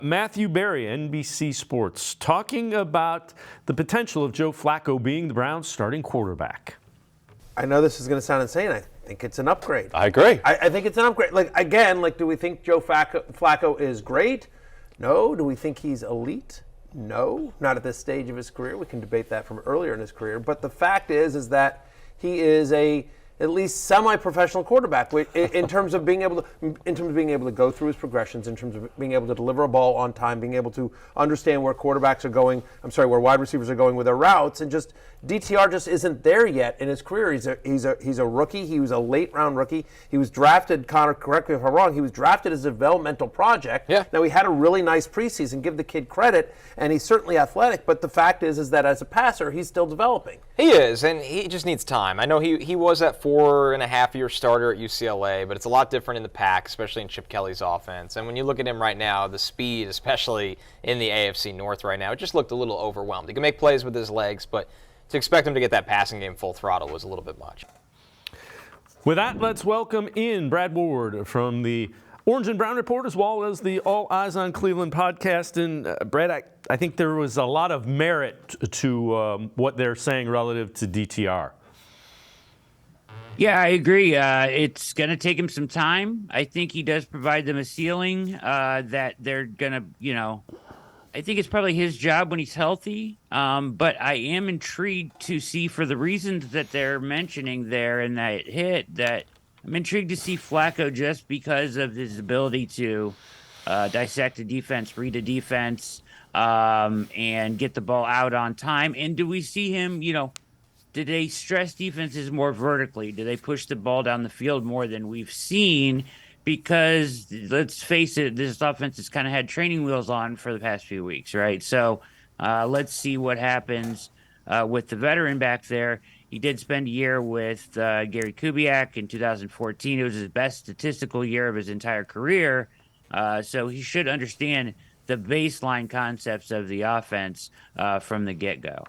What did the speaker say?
Matthew Berry, NBC Sports, talking about the potential of Joe Flacco being the Browns' starting quarterback. I know this is going to sound insane. I think it's an upgrade. I agree. I think it's an upgrade. Do we think Joe Flacco is great? No. Do we think he's elite? No. Not at this stage of his career. We can debate that from earlier in his career. But the fact is that he is at least semi-professional quarterback in terms of being able to go through his progressions, in terms of being able to deliver a ball on time, being able to understand where where wide receivers are going with their routes, and just DTR just isn't there yet in his career. He's a rookie. He was a late round rookie. He was drafted, Connor, correct me if I'm wrong, he was drafted as a developmental project. Yeah. Now, he had a really nice preseason, give the kid credit, and he's certainly athletic, but the fact is that as a passer, he's still developing. He is, and he just needs time. I know he was that 4.5-year starter at UCLA, but it's a lot different in the pack, especially in Chip Kelly's offense. And when you look at him right now, the speed, especially in the AFC North right now, it just looked a little overwhelmed. He can make plays with his legs, but to expect him to get that passing game full throttle was a little bit much. With that, let's welcome in Brad Ward from the Orange and Brown Report, as well as the All Eyes on Cleveland podcast. And Brad, I think there was a lot of merit to what they're saying relative to DTR. Yeah, I agree. It's going to take him some time. I think he does provide them a ceiling that they're going to, I think it's probably his job when he's healthy. But I am intrigued to see, for the reasons that they're mentioning there in that hit, that I'm intrigued to see Flacco just because of his ability to dissect a defense, read a defense, and get the ball out on time. And do we see him, do they stress defenses more vertically? Do they push the ball down the field more than we've seen? Because let's face it, this offense has kind of had training wheels on for the past few weeks, right? So let's see what happens with the veteran back there. He did spend a year with Gary Kubiak in 2014. It was his best statistical year of his entire career. So he should understand the baseline concepts of the offense from the get-go.